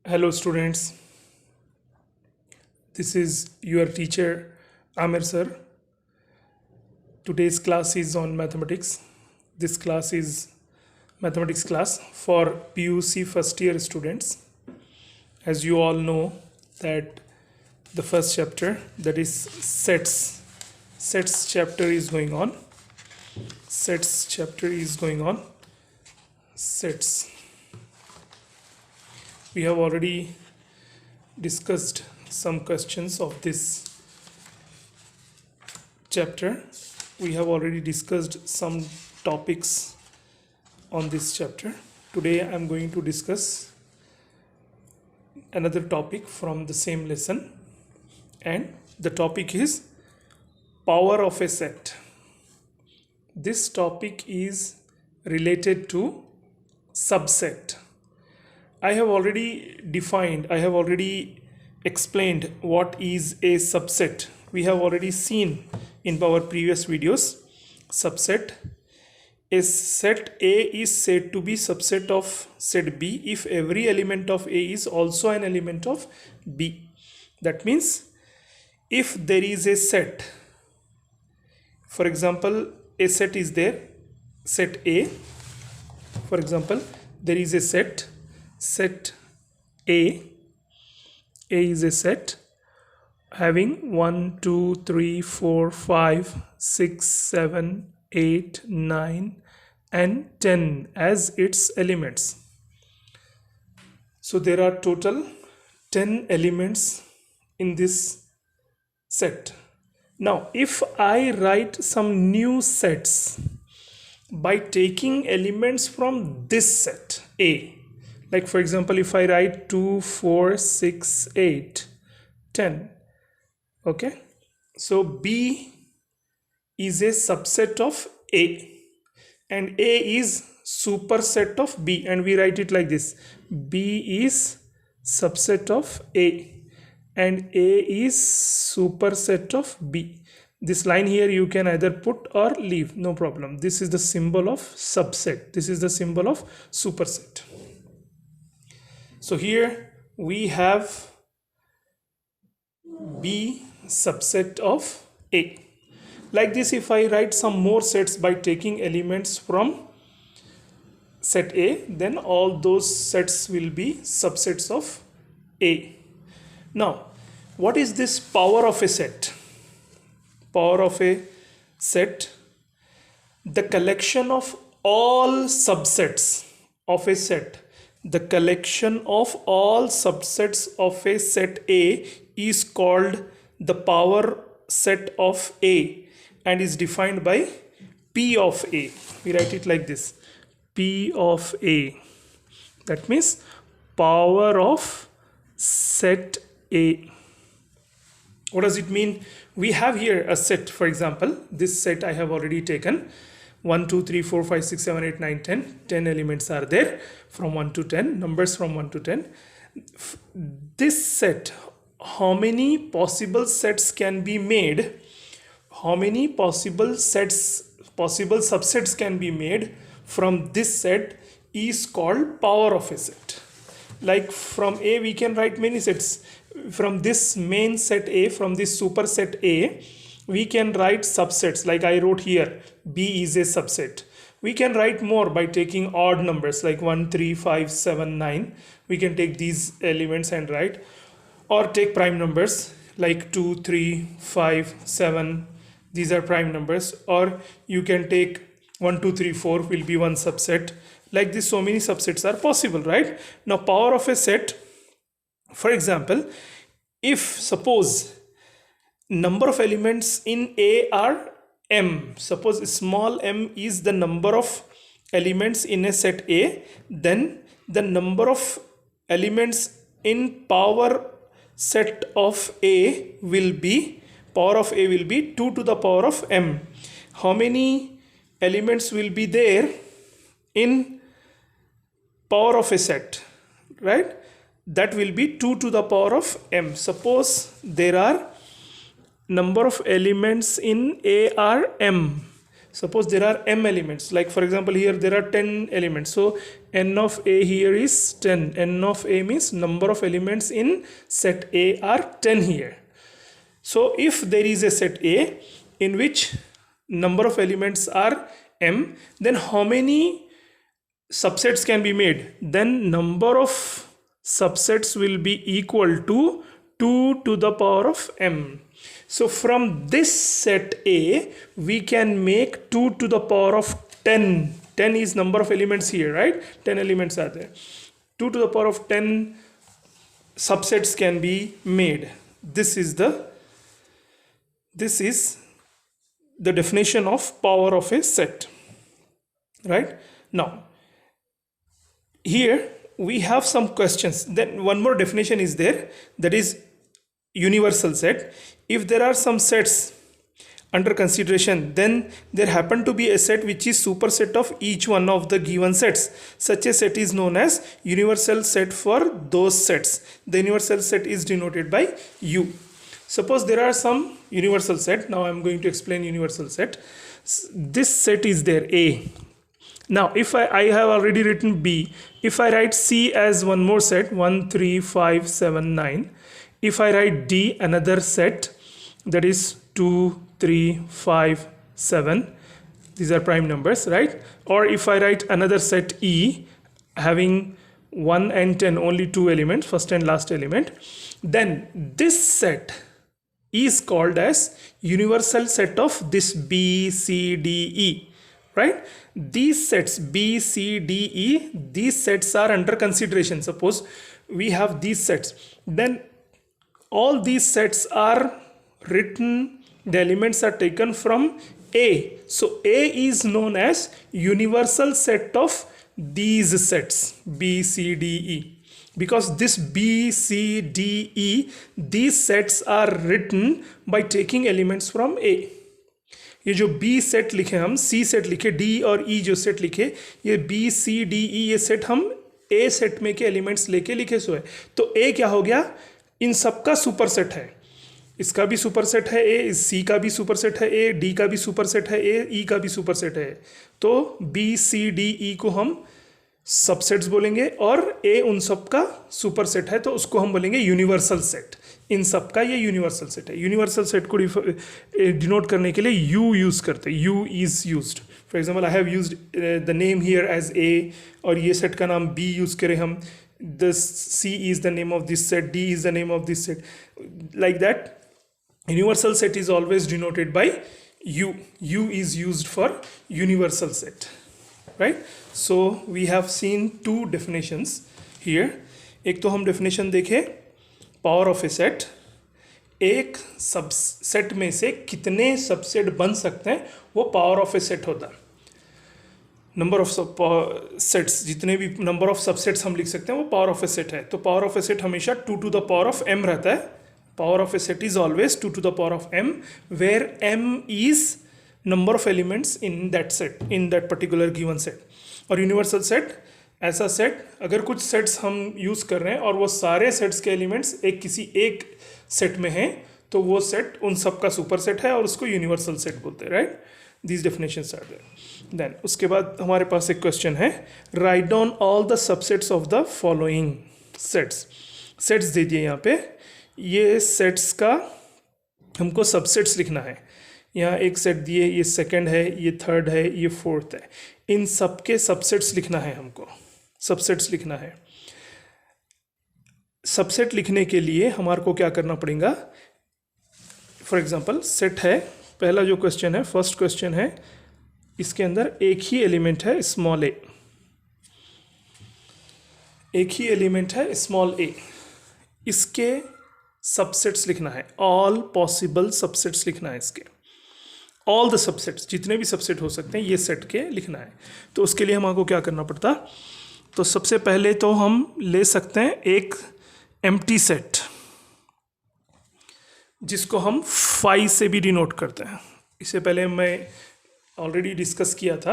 Hello students, this is your teacher Amir sir. Today's class is on mathematics. This class is mathematics class for PUC first year students. As you all know that the first chapter, that is sets chapter is going on. Sets chapter is going on. Sets. We have already discussed some questions of this chapter. We have already discussed some topics on this chapter. Today I am going to discuss another topic from the same lesson, and the topic is power of a set. This topic is related to subset. I have already explained what is a subset. We have already seen in our previous videos subset. A set A is said to be subset of set B if every element of A is also an element of B. That means if there is a set, for example, a set is there, set A, for example, there is a set A is a set having 1, 2, 3, 4, 5, 6, 7, 8, 9 and 10 as its elements. So there are total 10 elements in this set. Now if I write some new sets by taking elements from this set A, like for example, if I write 2, 4, 6, 8, 10, okay, so B is a subset of A and A is superset of B, and we write it like this: B is subset of A and A is superset of B. This line here you can either put or leave, no problem. This is the symbol of subset, this is the symbol of superset. So here we have B subset of A. Like this, if I write some more sets by taking elements from set A, then all those sets will be subsets of A. Now, what is this power of a set? Power of a set: the collection of all subsets of a set. The collection of all subsets of a set A is called the power set of A and is defined by P of A. We write it like this: P of A. That means power of set A. What does it mean? We have here a set, for example, this set I have already taken. 1, 2, 3, 4, 5, 6, 7, 8, 9, 10. 10 elements are there from 1 to 10, numbers from 1 to 10. This set, how many possible sets can be made? How many possible subsets can be made from this set is called power of a set. Like from A we can write many sets. From this main set A, from this superset A, we can write subsets. Like I wrote here, B is a subset. We can write more by taking odd numbers like 1, 3, 5, 7, 9. We can take these elements and write, or take prime numbers like 2, 3, 5, 7. These are prime numbers. Or you can take 1, 2, 3, 4 will be one subset. Like this, so many subsets are possible, right? Now power of a set, for example, if suppose number of elements in A are m, suppose small m is the number of elements in a set A, then the number of elements in power set of A will be, power of A will be 2 to the power of m. How many elements will be there in power of a set, right? That will be 2 to the power of m. Suppose there are number of elements in A are m. suppose there are m elements, like for example here there are 10 elements, so n of a here is 10. N of a means number of elements in set A are 10 here. So if there is a set A in which number of elements are m, then how many subsets can be made? Then number of subsets will be equal to 2 to the power of m. So from this set A we can make 2 to the power of 10. 10 is number of elements here, right? 10 elements are there. 2 to the power of 10 subsets can be made. This is the definition of power of a set, right? Now here we have some questions. Then one more definition is there, that is universal set. If there are some sets under consideration, then there happen to be a set which is superset of each one of the given sets. Such a set is known as universal set for those sets. The universal set is denoted by U. Suppose there are some universal set. Now I am going to explain universal set. This set is there, A. Now if I have already written B, if I write C as one more set, 1 3 5 7 9, if I write D another set, that is 2 3 5 7, these are prime numbers, right? Or if I write another set E having 1 and 10, only 2 elements, first and last element, then this set is called as universal set of this B C D E, right? These sets B C D E, these sets are under consideration. Suppose we have these sets, then all these sets are written, the elements are taken from A. So A is known as universal set of these sets B C D E, because this B C D E, these sets are written by taking elements from A. ये जो B set लिखे हम, C set लिखे, D और E जो set लिखे, ये B C D E ये सेट हम A सेट में के एलिमेंट्स लेके लिखे सो है. तो A क्या हो गया? इन सब का सुपर सेट है. इसका भी सुपर सेट है A, इस C का भी सुपर सेट है A, D का भी सुपर सेट है A, E का भी सुपर सेट है. तो B C D E को हम सबसेट्स बोलेंगे और A उन सब का सुपर सेट है, तो उसको हम बोलेंगे यूनिवर्सल सेट. इन सब का ये यूनिवर्सल सेट है. यूनिवर्सल सेट को डिनोट करने के लिए U यूज़ करते हैं. U is used. For example I have used the name here as A, और ये सेट का नाम B यूज़ करें हम. The C is the name of this set, D is the name of this set, like that. Universal set is always denoted by U. U is used for universal set, right? So we have seen two definitions here. एक तो हम definition देखे power of a set. एक subset में से कितने subset बन सकते हैं वो power of a set होता है. नंबर ऑफ सेट्स, जितने भी नंबर ऑफ सबसेट्स हम लिख सकते हैं वो पावर ऑफ ए सेट है. तो पावर ऑफ ए सेट हमेशा 2 to the power of m रहता है. Power of a set is always 2 to the power of m, where m is number of elements in that set, in that particular given set. और universal set ऐसा set, अगर कुछ sets हम use कर रहे हैं और वो सारे सेट्स के एलिमेंट्स किसी एक सेट में हैं, तो वो सेट उन सब का सुपर सेट है और उसको यूनिवर्सल सेट बोलते हैं, right? These definitions are there. Then उसके बाद हमारे पास एक क्वेश्चन है, write down all the subsets of the following sets. Sets दे दिए यहाँ पे. ये sets का हमको subsets लिखना है. यहाँ एक सेट दिए, ये सेकंड है, ये थर्ड है, ये फोर्थ है. इन सब के सबसेट्स लिखना है हमको. सबसेट्स लिखना है. सबसेट लिखने के लिए हमारे को क्या करना पड़ेगा? फॉर एग्जांपल सेट है, पहला जो क्वेश्चन है, फर्स्ट क्वेश्चन है, इसके अंदर एक ही एलिमेंट है स्मॉल ए. एक ही एलिमेंट है स्मॉल ए. इसके सबसेट्स लिखना है. ऑल पॉसिबल सबसेट्स लिखना है इसके. ऑल द सबसेट्स, जितने भी सबसेट हो सकते हैं ये सेट के लिखना है. तो उसके लिए हमको क्या करना पड़ता? तो सबसे पहले तो हम ले सकते हैं एक एम्प्टी सेट, जिसको हम फाई से भी डिनोट करते हैं. इससे पहले मैं ऑलरेडी डिस्कस किया था.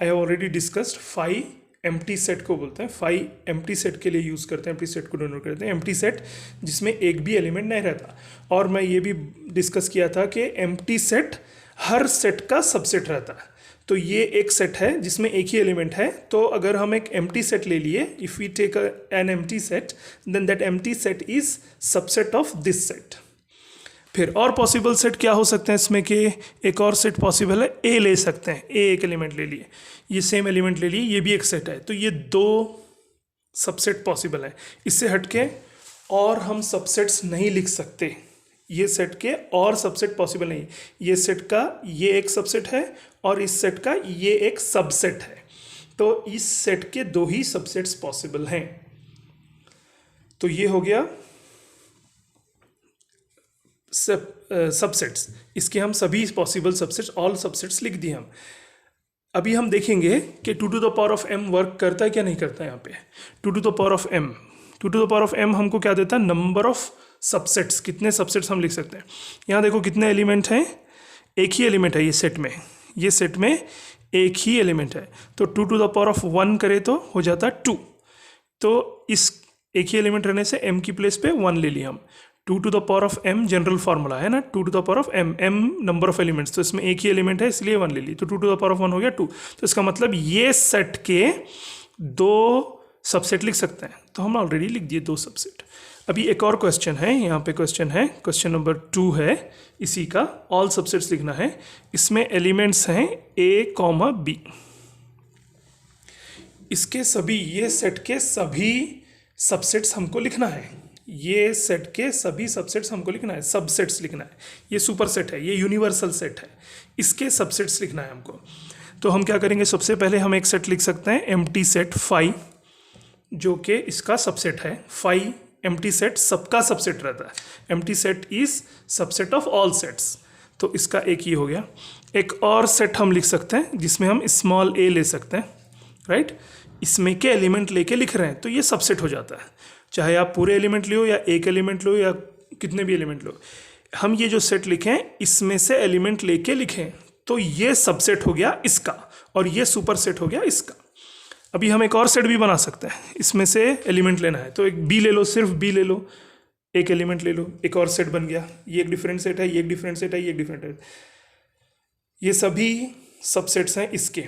I have already discussed phi empty set को बोलते हैं. फाई एम्प्टी सेट के लिए यूज़ करते हैं, एम्प्टी सेट को डिनोट करते हैं. एम्प्टी सेट जिसमें एक भी एलिमेंट नहीं रहता. और मैं ये भी डिस्कस किया था कि एम्प्टी सेट हर सेट का सबसेट रहता है. तो ये एक सेट है जिसमें एक ही एलिमेंट है। तो अगर हम एक एम्प्टी सेट ले लिए, if we take an empty set, then that empty set is subset of this set. फिर और पॉसिबल सेट क्या हो सकते हैं इसमें कि एक और सेट पॉसिबल है, ए ले सकते हैं, ए एक एलिमेंट ले लिए, ये सेम एलिमेंट ले लिए, ये भी एक सेट है। तो ये दो सबसेट पॉसिबल है। इससे हटके और हम सबसेट्स नहीं लिख सकते, ये सेट के और सबसेट पॉसिबल नहीं। ये सेट का ये एक सबसेट है और इस सेट का ये एक सबसेट है, तो इस सेट के दो ही सबसेट्स पॉसिबल हैं। तो ये हो गया सबसेट्स। इसके हम सभी पॉसिबल सबसेट्स, ऑल सबसेट्स लिख दिए हम। अभी हम देखेंगे कि 2 to the power of m work करता है क्या नहीं करता है। यहाँ पे 2 to the power of m, 2 to the power of m हमको क्या देता है, नंबर ऑफ सबसेट्स, कितने सबसेट्स हम लिख सकते हैं। यहाँ देखो कितने एलिमेंट हैं, एक ही एलिमेंट है ये सेट में, ये सेट में एक ही एलिमेंट है। तो 2 to the power of 1 करे तो हो जाता है 2। तो इस एक ही एलिमेंट रहने से m की प्लेस पे 1 ले लिया हम। 2 to the power of m general formula है ना, 2 to the power of m, m number of elements, तो इसमें एक ही एलिमेंट है इसलिए 1 ले ली, तो 2 to the power of 1 हो गया 2। तो इसका मतलब ये सेट के दो सबसेट लिख सकते हैं। तो हम ऑलरेडी लिख दिए दो सबसेट। अभी एक और क्वेश्चन है, यहाँ पे क्वेश्चन है, क्वेश्चन नंबर 2 है इसी का, ऑल सबसेट्स लिखना है। इसमें एलिमेंट्स हैं a, b। इसके सभी, ये सेट के सभी सबसेट्स हमको लिखना है, ये सेट के सभी सबसेट्स हमको लिखना है, सबसेट्स लिखना है। ये सुपर सेट है, ये यूनिवर्सल सेट है, इसके सबसेट्स लिखना है हमको। तो हम क्या करेंगे, सबसे पहले हम एक सेट लिख सकते हैं एम्प्टी सेट फाई, जो कि इसका सबसेट है। फाई एम्प्टी सेट सबका सबसेट रहता है, empty set is subset of all sets. तो इसका एक ही हो गया। एक और सेट हम लिख सकते हैं जिसमें हम स्मॉल a ले सकते हैं, राइट। इसमें के एलिमेंट लेके लिख रहे हैं तो ये सबसेट हो जाता है, चाहे आप पूरे एलिमेंट लो या एक एलिमेंट लो या कितने भी एलिमेंट लो। हम ये जो सेट लिखें इसमें से एलिमेंट लेके लिखें तो ये सबसेट हो गया इसका और ये सुपर सेट हो गया इसका। अभी हम एक और सेट भी बना सकते हैं, इसमें से एलिमेंट लेना है तो एक बी ले लो, सिर्फ बी ले लो, एक एलिमेंट ले लो, एक और सेट बन गया। ये एक डिफरेंट सेट है, ये एक डिफरेंट सेट है, ये एक डिफरेंट है, ये सभी सबसेट्स हैं इसके।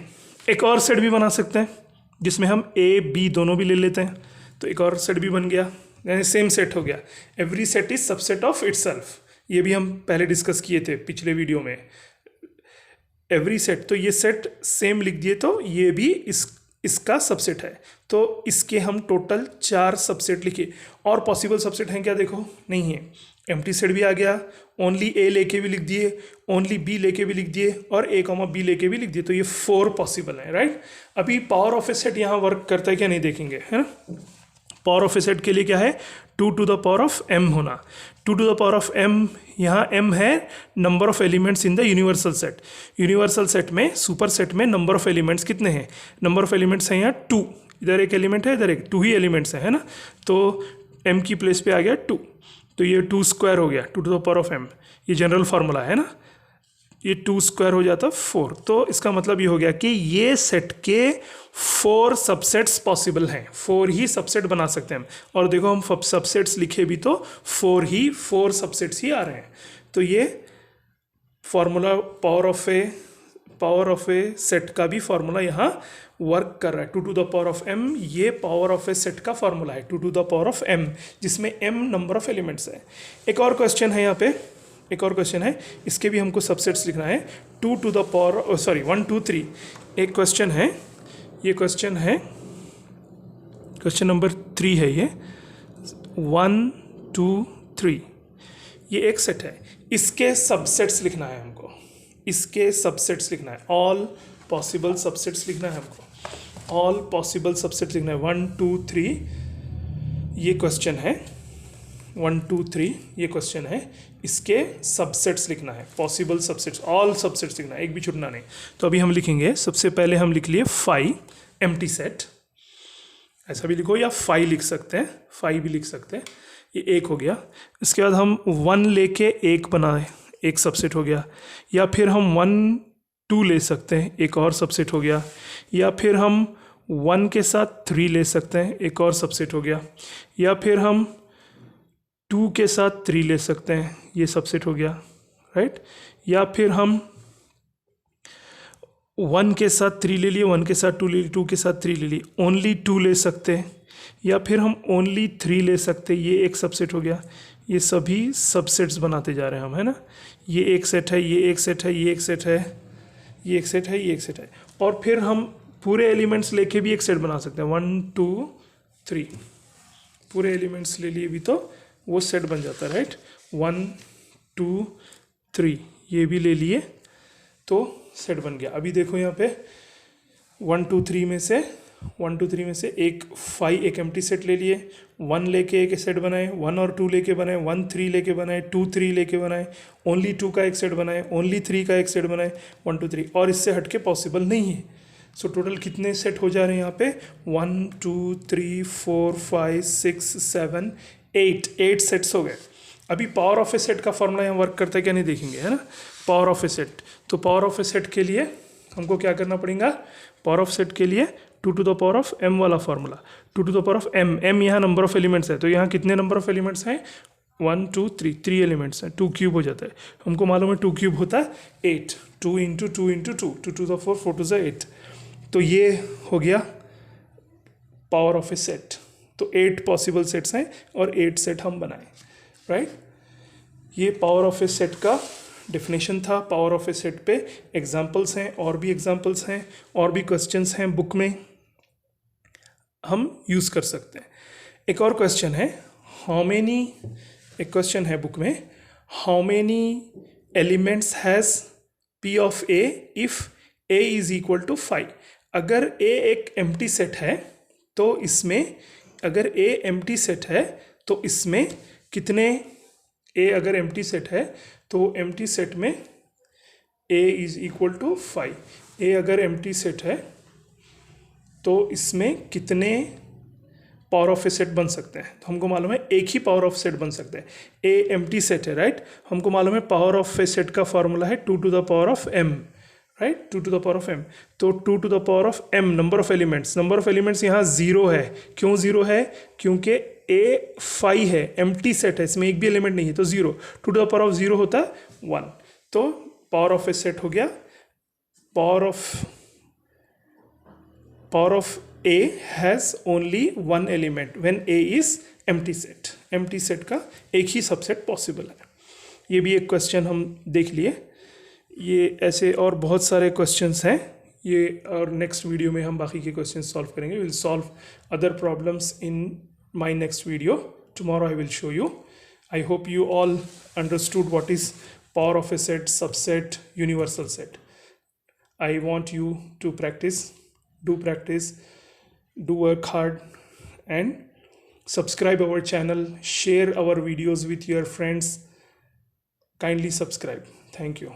एक और सेट भी बना सकते हैं जिसमें हम ए बी दोनों भी ले लेते हैं, तो एक और सेट भी बन गया, यानी सेम सेट हो गया। Every set is subset of itself, ये भी हम पहले डिस्कस किए थे पिछले वीडियो में। एवरी सेट, तो ये सेट सेम लिख दिए तो ये भी इसका सबसेट है। तो इसके हम टोटल 4 सबसेट लिखे। और पॉसिबल सबसेट हैं क्या, देखो नहीं है। एम्प्टी सेट भी आ गया, ओनली ए लेके भी लिख दिए, ओनली बी लेके भी लिख दिए और a, b लेके भी लिख दिए, तो ये 4 पॉसिबल है, राइट। अभी पावर ऑफ ए सेट यहाँ वर्क करता है क्या नहीं देखेंगे, है ना। पावर ऑफ ए सेट के लिए क्या है, 2 to the power of m होना। 2 to the power of m, यहाँ m है number of elements in the universal set. Universal set में, सुपर सेट में नंबर ऑफ एलिमेंट्स कितने हैं, नंबर ऑफ एलिमेंट्स हैं यहाँ 2, इधर एक एलिमेंट है, इधर एक, 2 ही एलिमेंट्स हैं, है ना। तो m की प्लेस पे आ गया 2, तो ये 2 स्क्वायर हो गया, 2 to the power of m, ये जनरल फार्मूला है ना। ये 2 स्क्वायर हो जाता 4। तो इसका मतलब ये हो गया कि ये सेट के 4 सबसेट्स पॉसिबल हैं, 4 ही सबसेट बना सकते हैं हम। और देखो हम सबसेट्स लिखे भी तो 4 सबसेट्स ही आ रहे हैं। तो ये formula power of a set का भी फार्मूला यहाँ वर्क कर रहा है। 2 to the power of m, ये पावर ऑफ ए सेट का फार्मूला है, 2 to the power of m, जिसमें m नंबर ऑफ एलिमेंट्स है। एक और क्वेश्चन है यहाँ पे, एक और क्वेश्चन है, इसके भी हमको सबसेट्स लिखना है। 2 to the power 1 2 3 एक क्वेश्चन है, ये क्वेश्चन है, क्वेश्चन नंबर 3 है ये, 1 2 3, ये एक सेट है, इसके सबसेट्स लिखना है हमको, इसके सबसेट्स लिखना है, ऑल पॉसिबल सबसेट्स लिखना है हमको, ऑल पॉसिबल सबसेट्स लिखना है। 1 2 3 ये क्वेश्चन है, 1 2 3 ये क्वेश्चन है, इसके सबसेट्स लिखना है, पॉसिबल सबसेट्स, ऑल सबसेट्स लिखना है, एक भी छूटना नहीं। तो अभी हम लिखेंगे, सबसे पहले हम लिख लिए फाई एम्प्टी सेट, ऐसा भी लिखो या फाई लिख सकते हैं, फाई भी लिख सकते हैं, ये एक हो गया। इसके बाद हम 1 लेके एक बनाए, एक सबसेट हो गया। या फिर हम 1 2 ले सकते हैं, एक और सबसेट हो गया। या फिर हम 1 के साथ 3 ले सकते हैं, एक और सबसेट हो गया। या फिर हम 2 के साथ 3 ले सकते हैं, ये सबसेट हो गया, राइट। या फिर हम 1 के साथ 3 ले लिए, 1 के साथ 2 ले लिए, 2 के साथ 3 ले लिए, ओनली 2 ले सकते हैं, या फिर हम ओनली 3 ले सकते हैं। ये एक सबसेट हो गया। ये सभी सबसेट्स बनाते जा रहे हैं हम, है ना। ये एक सेट है, ये एक सेट है, ये एक सेट है, ये एक सेट है, ये एक सेट है। और फिर हम पूरे एलिमेंट्स लेके भी एक सेट बना सकते हैं। 1 2 3 पूरे एलिमेंट्स ले लिए भी तो वो सेट बन जाता है, राइट। 1 2 3 ये भी ले लिए तो सेट बन गया। अभी देखो यहाँ पे 1 2 3 में से 1 2 3 में से एक 5 एक एम्प्टी सेट ले लिए, 1 लेके एक सेट बनाए, 1 और 2 लेके बनाए, 1 3 लेके बनाए, 2 3 लेके बनाए, ओनली 2 का एक सेट बनाए, ओनली 3 का एक सेट बनाए, 1 2 3, और इससे हटके पॉसिबल नहीं है। सो टोटल कितने सेट हो जा रहे हैं यहाँ पे? 1 2 3 4 5 6 7 8 सेट्स हो गए। अभी पावर ऑफ ए सेट का फॉर्मूला यहाँ वर्क करता है क्या नहीं देखेंगे, है ना। पावर ऑफ ए सेट, तो पावर ऑफ ए सेट के लिए हमको क्या करना पड़ेगा? पावर ऑफ सेट के लिए 2 to the power of m वाला formula, 2 to the power of m यहाँ नंबर ऑफ एलिमेंट्स है, तो यहाँ कितने नंबर ऑफ एलिमेंट्स हैं? 1 2 3 3 एलिमेंट्स हैं, 2 क्यूब हो जाता है। हमको मालूम है 2 क्यूब होता है 8, 2 into 2 into 2, 2 to the 4, 4 to the 8। तो ये हो गया पावर ऑफ ए सेट। तो 8 पॉसिबल सेट्स हैं और 8 सेट हम बनाए, राइट। ये पावर ऑफ ए सेट का डेफिनेशन था। पावर ऑफ ए सेट पे एग्जांपल्स हैं, और भी एग्जांपल्स हैं, और भी क्वेश्चंस हैं बुक में, हम यूज़ कर सकते हैं। एक और क्वेश्चन है, हाउ मेनी, एक क्वेश्चन है बुक में, how many elements has P of A if A is equal to 5। अगर ए एक एम्प्टी सेट है तो इसमें, अगर ए एम्प्टी सेट है तो इसमें कितने, ए अगर एम्प्टी सेट है तो एम्प्टी सेट में ए इज़ इक्वल टू 5। ए अगर एम्प्टी सेट है तो इसमें कितने पावर ऑफ ए सेट बन सकते हैं? तो हमको मालूम है एक ही पावर ऑफ सेट बन सकते हैं। ए एम्प्टी सेट है, राइट। हमको मालूम है पावर ऑफ ए सेट का फॉर्मूला है 2 to the power of m, right, 2 to the power of m। तो 2 to the power of m number of elements, number of elements यहाँ 0 है। क्यों 0 है? क्योंकि ए 5 है, एम्प्टी सेट है, इसमें एक भी एलिमेंट नहीं है, तो 0। 2 to the power of 0 होता है 1। तो पावर ऑफ ए सेट हो गया, power of A has only one element when A is empty set। empty set का एक ही सबसेट पॉसिबल है। ये भी एक क्वेश्चन हम देख लिए। ये ऐसे और बहुत सारे क्वेश्चंस हैं ये, और नेक्स्ट वीडियो में हम बाकी के क्वेश्चन सॉल्व करेंगे। Will solve other problems in my next video. Tomorrow I will show you. I hope you all understood what is power of a set, subset, universal set. I want you to practice, do work hard, and subscribe our channel, share our videos with your friends. Kindly subscribe. Thank you.